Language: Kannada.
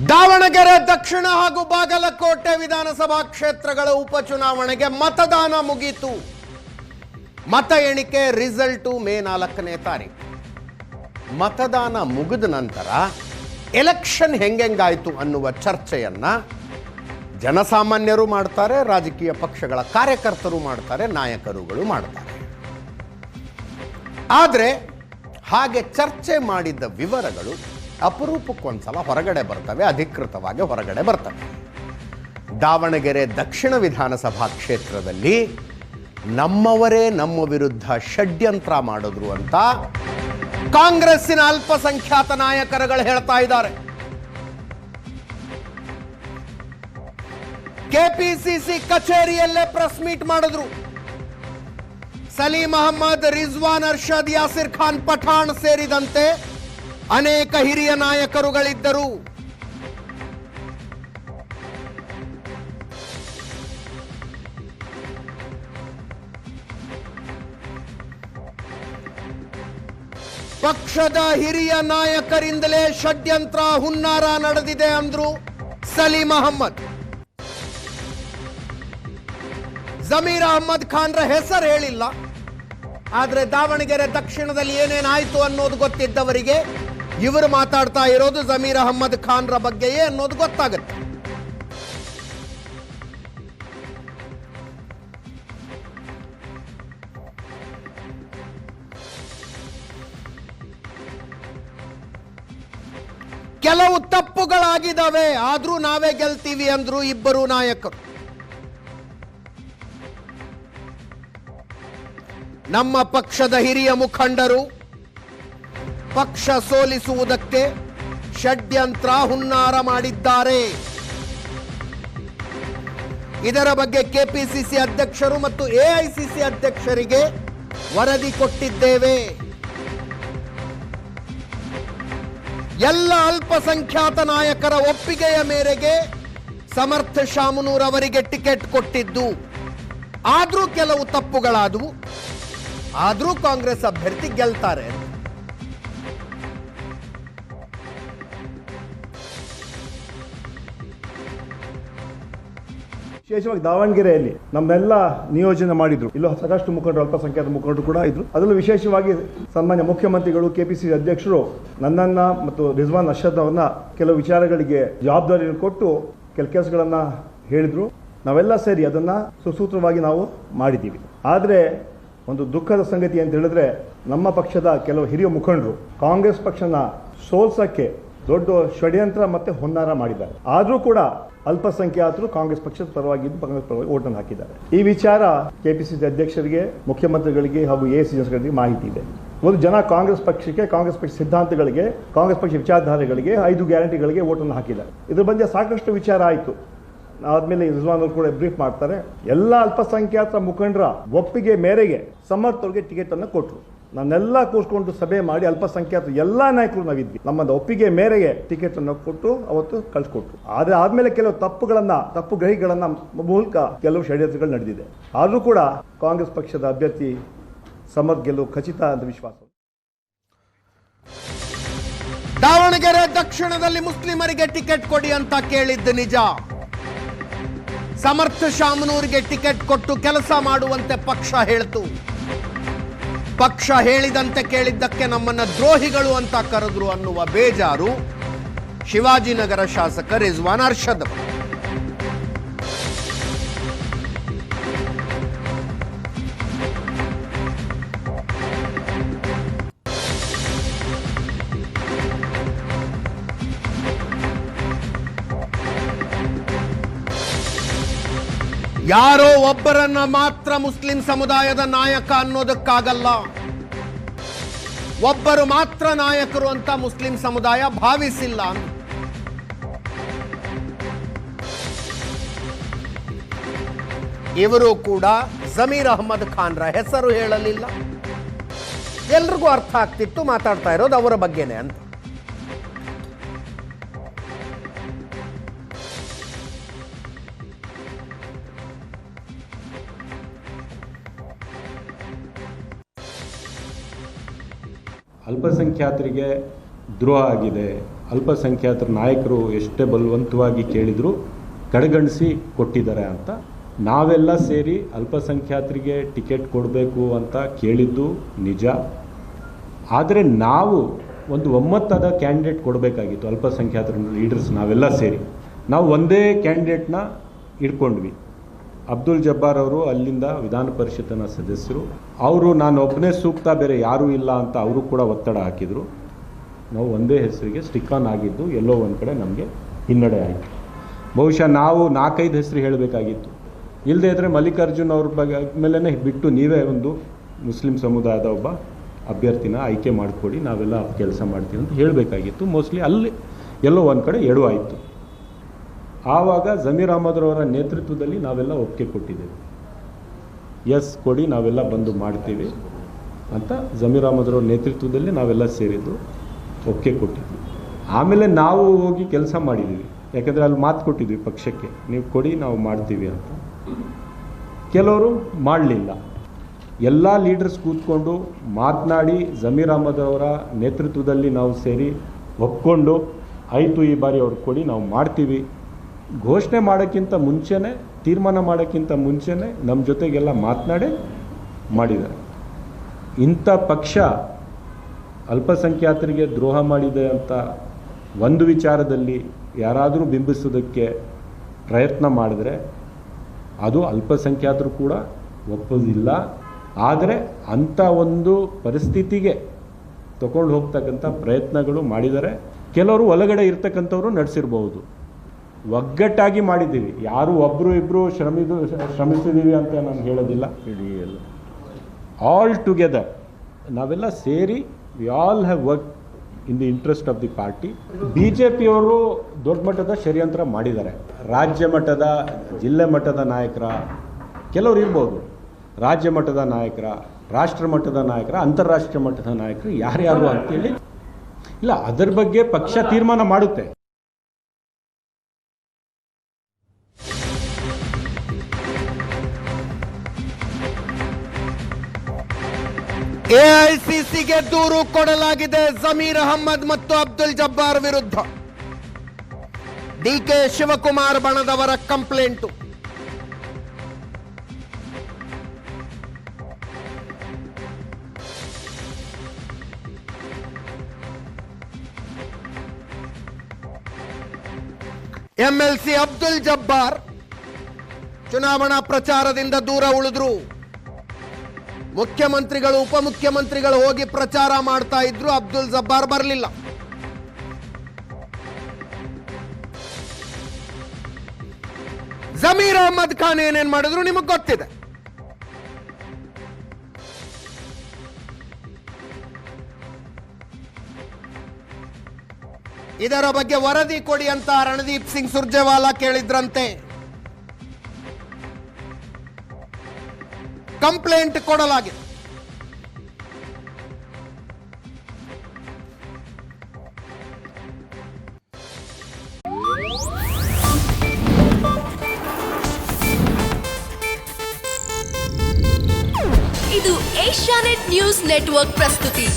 ದಾವಣಗೆರೆ ದಕ್ಷಿಣ ಹಾಗೂ ಬಾಗಲಕೋಟೆ ವಿಧಾನಸಭಾ ಕ್ಷೇತ್ರಗಳ ಉಪಚುನಾವಣೆಗೆ ಮತದಾನ ಮುಗಿಯಿತು. ಮತ ಎಣಿಕೆ ರಿಸಲ್ಟು ಮೇ 4ನೇ ತಾರೀಕು. ಮತದಾನ ಮುಗಿದ ನಂತರ ಎಲೆಕ್ಷನ್ ಹೆಂಗಾಯಿತು ಅನ್ನುವ ಚರ್ಚೆಯನ್ನ ಜನಸಾಮಾನ್ಯರು ಮಾಡ್ತಾರೆ, ರಾಜಕೀಯ ಪಕ್ಷಗಳ ಕಾರ್ಯಕರ್ತರು ಮಾಡ್ತಾರೆ, ನಾಯಕರುಗಳು ಮಾಡ್ತಾರೆ. ಆದರೆ ಹಾಗೆ ಚರ್ಚೆ ಮಾಡಿದ್ದ ವಿವರಗಳು ಅಪರೂಪಕ್ಕೊಂದ್ಸಲ ಹೊರಗಡೆ ಬರ್ತವೆ, ಅಧಿಕೃತವಾಗಿ ಹೊರಗಡೆ ಬರ್ತವೆ. ದಾವಣಗೆರೆ ದಕ್ಷಿಣ ವಿಧಾನಸಭಾ ಕ್ಷೇತ್ರದಲ್ಲಿ ನಮ್ಮವರೇ ನಮ್ಮ ವಿರುದ್ಧ ಷಡ್ಯಂತ್ರ ಮಾಡಿದ್ರು ಅಂತ ಕಾಂಗ್ರೆಸ್ಸಿನ ಅಲ್ಪಸಂಖ್ಯಾತ ನಾಯಕರುಗಳು ಹೇಳ್ತಾ ಇದ್ದಾರೆ. ಕೆಪಿಸಿಸಿ ಕಚೇರಿಯಲ್ಲೇ ಪ್ರೆಸ್ ಮೀಟ್ ಮಾಡಿದ್ರು. ಸಲೀಂ ಅಹಮ್ಮದ್, ರಿಜ್ವಾನ್ ಅರ್ಷದ್, ಯಾಸಿರ್ ಖಾನ್ ಪಠಾಣ್ ಸೇರಿದಂತೆ ಅನೇಕ ಹಿರಿಯ ನಾಯಕರುಗಳಿದ್ದರು. ಪಕ್ಷದ ಹಿರಿಯ ನಾಯಕರಿಂದಲೇ ಷಡ್ಯಂತ್ರ, ಹುನ್ನಾರ ನಡೆದಿದೆ ಅಂದ್ರು ಸಲೀಂ ಅಹಮ್ಮದ್. ಜಮೀರ್ ಅಹಮ್ಮದ್ ಖಾನ್ರ ಹೆಸರು ಹೇಳಿಲ್ಲ, ಆದ್ರೆ ದಾವಣಗೆರೆ ದಕ್ಷಿಣದಲ್ಲಿ ಏನೇನಾಯ್ತು ಅನ್ನೋದು ಗೊತ್ತಿದ್ದವರಿಗೆ ಇವರು ಮಾತಾಡ್ತಾ ಇರೋದು ಜಮೀರ್ ಅಹಮ್ಮದ್ ಖಾನ್ರ ಬಗ್ಗೆಯೇ ಅನ್ನೋದು ಗೊತ್ತಾಗುತ್ತೆ. ಕೆಲವು ತಪ್ಪುಗಳಾಗಿದ್ದಾವೆ, ಆದ್ರೂ ನಾವೇ ಗೆಲ್ತೀವಿ ಅಂದ್ರು ಇಬ್ಬರು ನಾಯಕರು. ನಮ್ಮ ಪಕ್ಷದ ಹಿರಿಯ ಮುಖಂಡರು ಪಕ್ಷ ಸೋಲಿಸುವುದಕ್ಕೆ ಷಡ್ಯಂತ್ರ, ಹುನ್ನಾರ ಮಾಡಿದ್ದಾರೆ. ಇದರ ಬಗ್ಗೆ ಕೆಪಿಸಿಸಿ ಅಧ್ಯಕ್ಷರು ಮತ್ತು ಎಐಸಿಸಿ ಅಧ್ಯಕ್ಷರಿಗೆ ವರದಿ ಕೊಟ್ಟಿದ್ದೇವೆ. ಎಲ್ಲ ಅಲ್ಪಸಂಖ್ಯಾತ ನಾಯಕರ ಒಪ್ಪಿಗೆಯ ಮೇರೆಗೆ ಸಮರ್ಥ ಶಾಮನೂರ್ ಅವರಿಗೆ ಟಿಕೆಟ್ ಕೊಟ್ಟಿದ್ದು. ಆದ್ರೂ ಕೆಲವು ತಪ್ಪುಗಳಾದವು, ಆದ್ರೂ ಕಾಂಗ್ರೆಸ್ ಅಭ್ಯರ್ಥಿ ಗೆಲ್ತಾರೆ. ವಿಶೇಷವಾಗಿ ದಾವಣಗೆರೆಯಲ್ಲಿ ನಮ್ಮೆಲ್ಲ ನಿಯೋಜನೆ ಮಾಡಿದ್ರು. ಇಲ್ಲೂ ಸಾಕಷ್ಟು ಮುಖಂಡರು, ಅಲ್ಪಸಂಖ್ಯಾತ ಮುಖಂಡರು ಕೂಡ ಇದ್ರು. ಅದರಲ್ಲೂ ವಿಶೇಷವಾಗಿ ಸನ್ಮಾನ್ಯ ಮುಖ್ಯಮಂತ್ರಿಗಳು, ಕೆಪಿಸಿಸಿ ಅಧ್ಯಕ್ಷರು ನನ್ನನ್ನ ಮತ್ತು ರಿಜ್ವಾನ್ ಅರ್ಷದ್ ಅವರನ್ನ ಕೆಲವು ವಿಚಾರಗಳಿಗೆ ಜವಾಬ್ದಾರಿಯನ್ನು ಕೊಟ್ಟು ಕೆಲಸಗಳನ್ನ ಹೇಳಿದ್ರು. ನಾವೆಲ್ಲ ಸೇರಿ ಅದನ್ನ ಸುಸೂತ್ರವಾಗಿ ನಾವು ಮಾಡಿದ್ದೀವಿ. ಆದರೆ ಒಂದು ದುಃಖದ ಸಂಗತಿ ಅಂತ ಹೇಳಿದ್ರೆ, ನಮ್ಮ ಪಕ್ಷದ ಕೆಲವು ಹಿರಿಯ ಮುಖಂಡರು ಕಾಂಗ್ರೆಸ್ ಪಕ್ಷನ ಸೋಲ್ಸಕ್ಕೆ ದೊಡ್ಡ ಷಡ್ಯಂತ್ರ ಮತ್ತೆ ಹುನ್ನಾರ ಮಾಡಿದ್ದಾರೆ. ಆದರೂ ಕೂಡ ಅಲ್ಪಸಂಖ್ಯಾತರು ಕಾಂಗ್ರೆಸ್ ಪಕ್ಷದ ಪರವಾಗಿದ್ದು ಕಾಂಗ್ರೆಸ್ ಪರವಾಗಿ ಓಟನ್ನು ಹಾಕಿದ್ದಾರೆ. ಈ ವಿಚಾರ ಕೆಪಿಸಿಸಿ ಅಧ್ಯಕ್ಷರಿಗೆ, ಮುಖ್ಯಮಂತ್ರಿಗಳಿಗೆ ಹಾಗೂ ಎಐಸಿಸಿಗಳಿಗೆ ಮಾಹಿತಿ ಇದೆ. ಒಂದು ಜನ ಕಾಂಗ್ರೆಸ್ ಪಕ್ಷಕ್ಕೆ, ಕಾಂಗ್ರೆಸ್ ಪಕ್ಷ ಸಿದ್ಧಾಂತಗಳಿಗೆ, ಕಾಂಗ್ರೆಸ್ ಪಕ್ಷ ವಿಚಾರಧಾರೆಗಳಿಗೆ, 5 ಗ್ಯಾರಂಟಿಗಳಿಗೆ ಓಟನ್ನು ಹಾಕಿದ್ದಾರೆ. ಇದ್ರ ಬಗ್ಗೆ ಸಾಕಷ್ಟು ವಿಚಾರ ಆಯಿತು. ಆದ್ಮೇಲೆ ರಿಜ್ವಾನ್ ಅವರು ಕೂಡ ಬ್ರೀಫ್ ಮಾಡ್ತಾರೆ. ಎಲ್ಲ ಅಲ್ಪಸಂಖ್ಯಾತ ಮುಖಂಡರ ಒಪ್ಪಿಗೆ ಮೇರೆಗೆ ಸಮರ್ಥರಿಗೆ ಟಿಕೆಟ್ ಅನ್ನು ಕೊಟ್ಟರು. ನಾನೆಲ್ಲ ಕೂರ್ಸ್ಕೊಂಡು ಸಭೆ ಮಾಡಿ ಅಲ್ಪಸಂಖ್ಯಾತ ಎಲ್ಲಾ ನಾಯಕರು ನಾವಿದ್ವಿ. ನಮ್ಮ ಒಪ್ಪಿಗೆ ಮೇರೆಗೆ ಟಿಕೆಟ್ ಅನ್ನು ಕೊಟ್ಟು ಅವತ್ತು ಕಳ್ಸಿಕೊಟ್ರು. ಆದ್ರೆ ಆದ್ಮೇಲೆ ಕೆಲವು ತಪ್ಪು ಗ್ರಹಿಗಳನ್ನ ಮೂಲಕ ಕೆಲವು ಷಡ್ಯಂತ್ರಗಳು ನಡೆದಿದೆ. ಆದ್ರೂ ಕೂಡ ಕಾಂಗ್ರೆಸ್ ಪಕ್ಷದ ಅಭ್ಯರ್ಥಿ ಸಮರ್ಥ್ ಗೆಲುವು ಖಚಿತ ಅಂತ ವಿಶ್ವಾಸ. ದಾವಣಗೆರೆ ದಕ್ಷಿಣದಲ್ಲಿ ಮುಸ್ಲಿಮರಿಗೆ ಟಿಕೆಟ್ ಕೊಡಿ ಅಂತ ಕೇಳಿದ್ದು ನಿಜ. ಸಮರ್ಥ ಶಾಮನೂರಿಗೆ ಟಿಕೆಟ್ ಕೊಟ್ಟು ಕೆಲಸ ಮಾಡುವಂತೆ ಪಕ್ಷ ಹೇಳ್ತು. ಪಕ್ಷ ಹೇಳಿದಂತೆ ಕೇಳಿದ್ದಕ್ಕೆ ನಮ್ಮನ್ನ ದ್ರೋಹಿಗಳು ಅಂತ ಕರೆದ್ರು ಅನ್ನುವ ಬೇಜಾರು ಶಿವಾಜಿನಗರ ಶಾಸಕ ರಿಜ್ವಾನ್ ಅರ್ಷದ್. ಯಾರೋ ಒಬ್ಬರನ್ನ ಮಾತ್ರ ಮುಸ್ಲಿಂ ಸಮುದಾಯದ ನಾಯಕ ಅನ್ನೋದಕ್ಕಾಗಲ್ಲ. ಒಬ್ಬರು ಮಾತ್ರ ನಾಯಕರು ಅಂತ ಮುಸ್ಲಿಂ ಸಮುದಾಯ ಭಾವಿಸಿಲ್ಲ. ಇವರು ಕೂಡ ಜಮೀರ್ ಅಹಮ್ಮದ್ ಖಾನ್ರ ಹೆಸರು ಹೇಳಲಿಲ್ಲ. ಎಲ್ರಿಗೂ ಅರ್ಥ ಆಗ್ತಿತ್ತು ಮಾತಾಡ್ತಾ ಇರೋದು ಅವರ ಬಗ್ಗೆನೆ ಅಂತ. ಅಲ್ಪಸಂಖ್ಯಾತರಿಗೆ ದ್ರೋಹ ಆಗಿದೆ, ಅಲ್ಪಸಂಖ್ಯಾತರ ನಾಯಕರು ಎಷ್ಟೇ ಬಲವಂತವಾಗಿ ಕೇಳಿದರೂ ಕಡೆಗಣಿಸಿ ಕೊಟ್ಟಿದ್ದಾರೆ ಅಂತ. ನಾವೆಲ್ಲ ಸೇರಿ ಅಲ್ಪಸಂಖ್ಯಾತರಿಗೆ ಟಿಕೆಟ್ ಕೊಡಬೇಕು ಅಂತ ಕೇಳಿದ್ದು ನಿಜ. ಆದರೆ ನಾವು ಒಂದು ಒಮ್ಮತದ ಕ್ಯಾಂಡಿಡೇಟ್ ಕೊಡಬೇಕಾಗಿತ್ತು. ಅಲ್ಪಸಂಖ್ಯಾತರ ಲೀಡರ್ಸ್ ನಾವೆಲ್ಲ ಸೇರಿ ನಾವು ಒಂದೇ ಕ್ಯಾಂಡಿಡೇಟ್ನ ಇಟ್ಕೊಂಡ್ವಿ. ಅಬ್ದುಲ್ ಜಬ್ಬಾರ್ ಅವರು ಅಲ್ಲಿಂದ ವಿಧಾನ ಪರಿಷತ್ತಿನ ಸದಸ್ಯರು. ಅವರು ನಾನು ಒಬ್ಬನೇ ಸೂಕ್ತ, ಬೇರೆ ಯಾರೂ ಇಲ್ಲ ಅಂತ ಅವರು ಕೂಡ ಒತ್ತಡ ಹಾಕಿದರು. ನಾವು ಒಂದೇ ಹೆಸರಿಗೆ ಸ್ಟಿಕ್ ಆನ್ ಆಗಿದ್ದು ಎಲ್ಲೋ ಒಂದು ಕಡೆ ನಮಗೆ ಹಿನ್ನಡೆ ಆಯಿತು. ಬಹುಶಃ ನಾವು 4-5 ಹೆಸರು ಹೇಳಬೇಕಾಗಿತ್ತು. ಇಲ್ಲದೇ ಇದ್ದರೆ ಮಲ್ಲಿಕಾರ್ಜುನ್ ಅವ್ರ ಬಗ್ಗೆ ಮೇಲೇ ಬಿಟ್ಟು ನೀವೇ ಒಂದು ಮುಸ್ಲಿಂ ಸಮುದಾಯದ ಒಬ್ಬ ಅಭ್ಯರ್ಥಿನ ಆಯ್ಕೆ ಮಾಡಿಕೊಡಿ, ನಾವೆಲ್ಲ ಕೆಲಸ ಮಾಡ್ತೀವಿ ಅಂತ ಹೇಳಬೇಕಾಗಿತ್ತು. ಮೋಸ್ಟ್ಲಿ ಅಲ್ಲಿ ಎಲ್ಲೋ ಒಂದು ಕಡೆ ಎಡು ಆಯಿತು. ಆವಾಗ ಜಮೀರ್ ಅಹಮದ್ರವರ ನೇತೃತ್ವದಲ್ಲಿ ನಾವೆಲ್ಲ ಒಪ್ಪಿಗೆ ಕೊಟ್ಟಿದ್ದೇವೆ. ಎಸ್ ಕೊಡಿ, ನಾವೆಲ್ಲ ಬಂದು ಮಾಡ್ತೀವಿ ಅಂತ ಜಮೀರ್ ಅಹಮದ್ರವ್ರ ನೇತೃತ್ವದಲ್ಲಿ ನಾವೆಲ್ಲ ಸೇರಿದ್ದು ಒಪ್ಪಿಗೆ ಕೊಟ್ಟಿದ್ವಿ. ಆಮೇಲೆ ನಾವು ಹೋಗಿ ಕೆಲಸ ಮಾಡಿದ್ದೀವಿ. ಯಾಕಂದರೆ ಅಲ್ಲಿ ಮಾತು ಕೊಟ್ಟಿದ್ವಿ ಪಕ್ಷಕ್ಕೆ, ನೀವು ಕೊಡಿ ನಾವು ಮಾಡ್ತೀವಿ ಅಂತ. ಕೆಲವರು ಮಾಡಲಿಲ್ಲ. ಎಲ್ಲ ಲೀಡರ್ಸ್ ಕೂತ್ಕೊಂಡು ಮಾತನಾಡಿ ಜಮೀರ್ ಅಹಮದ್ ಅವರ ನೇತೃತ್ವದಲ್ಲಿ ನಾವು ಸೇರಿ ಒಪ್ಕೊಂಡು ಆಯಿತು ಈ ಬಾರಿ ಅವ್ರು ಕೊಡಿ ನಾವು ಮಾಡ್ತೀವಿ. ಘೋಷಣೆ ಮಾಡೋಕ್ಕಿಂತ ಮುಂಚೆನೇ, ತೀರ್ಮಾನ ಮಾಡೋಕ್ಕಿಂತ ಮುಂಚೆನೇ ನಮ್ಮ ಜೊತೆಗೆಲ್ಲ ಮಾತನಾಡಿ ಮಾಡಿದ್ದಾರೆ. ಇಂಥ ಪಕ್ಷ ಅಲ್ಪಸಂಖ್ಯಾತರಿಗೆ ದ್ರೋಹ ಮಾಡಿದೆ ಅಂತ ಒಂದು ವಿಚಾರದಲ್ಲಿ ಯಾರಾದರೂ ಬಿಂಬಿಸೋದಕ್ಕೆ ಪ್ರಯತ್ನ ಮಾಡಿದ್ರೆ ಅದು ಅಲ್ಪಸಂಖ್ಯಾತರು ಕೂಡ ಒಪ್ಪೋದಿಲ್ಲ. ಆದರೆ ಅಂಥ ಒಂದು ಪರಿಸ್ಥಿತಿಗೆ ತಗೊಂಡು ಹೋಗ್ತಕ್ಕಂಥ ಪ್ರಯತ್ನಗಳು ಮಾಡಿದ್ದಾರೆ. ಕೆಲವರು ಒಳಗಡೆ ಇರ್ತಕ್ಕಂಥವ್ರು ನಡೆಸಿರ್ಬೋದು. ಒಗ್ಗಟ್ಟಾಗಿ ಮಾಡಿದ್ದೀವಿ. ಯಾರು ಒಬ್ಬರು ಇಬ್ಬರು ಶ್ರಮಿಸಿದ್ದೀವಿ ಅಂತ ನಾನು ಹೇಳೋದಿಲ್ಲ. ಆಲ್ ಟುಗೆದರ್ ನಾವೆಲ್ಲ ಸೇರಿ we all have work in the interest of the party. BJPಯವರು ದೊಡ್ಡ ಮಟ್ಟದ ಷಡ್ಯಂತ್ರ ಮಾಡಿದ್ದಾರೆ. ರಾಜ್ಯ ಮಟ್ಟದ, ಜಿಲ್ಲೆ ಮಟ್ಟದ ನಾಯಕರ ಕೆಲವರು ಇರ್ಬೋದು, ರಾಜ್ಯ ಮಟ್ಟದ ನಾಯಕರ, ರಾಷ್ಟ್ರ ಮಟ್ಟದ ನಾಯಕರ, ಅಂತಾರಾಷ್ಟ್ರೀಯ ಮಟ್ಟದ ನಾಯಕರು ಯಾರ್ಯಾರು ಅಂತೇಳಿ ಇಲ್ಲ, ಅದರ ಬಗ್ಗೆ ಪಕ್ಷ ತೀರ್ಮಾನ ಮಾಡುತ್ತೆ. ಎಐಸಿಸಿಗೆ ದೂರು ಕೊಡಲಾಗಿದೆ ಜಮೀರ್ ಅಹಮ್ಮದ್ ಮತ್ತು ಅಬ್ದುಲ್ ಜಬ್ಬಾರ್ ವಿರುದ್ಧ. ಡಿಕೆ ಶಿವಕುಮಾರ್ ಬಣದವರ ಕಂಪ್ಲೇಂಟು. MLC ಅಬ್ದುಲ್ ಜಬ್ಬಾರ್ ಚುನಾವಣಾ ಪ್ರಚಾರದಿಂದ ದೂರ ಉಳಿದ್ರು. ಮುಖ್ಯಮಂತ್ರಿಗಳು, ಉಪಮುಖ್ಯಮಂತ್ರಿಗಳು ಹೋಗಿ ಪ್ರಚಾರ ಮಾಡ್ತಾ ಇದ್ರು, ಅಬ್ದುಲ್ ಜಬ್ಬಾರ್ ಬರಲಿಲ್ಲ. ಜಮೀರ್ ಅಹಮ್ಮದ್ ಖಾನ್ ಏನೇನ್ ಮಾಡಿದ್ರು ನಿಮಗೆ ಗೊತ್ತಿದೆ. ಇದರ ಬಗ್ಗೆ ವರದಿ ಕೊಡಿ ಅಂತ ರಣದೀಪ್ ಸಿಂಗ್ ಸುರ್ಜೇವಾಲಾ ಕೇಳಿದ್ರಂತೆ. ಕಂಪ್ಲೇಂಟ್ ಕೊಡಲಾಗಿದೆ. ಇದು ಏಷ್ಯಾನೆಟ್ ನ್ಯೂಸ್ ನೆಟ್ವರ್ಕ್ ಪ್ರಸ್ತುತಿ.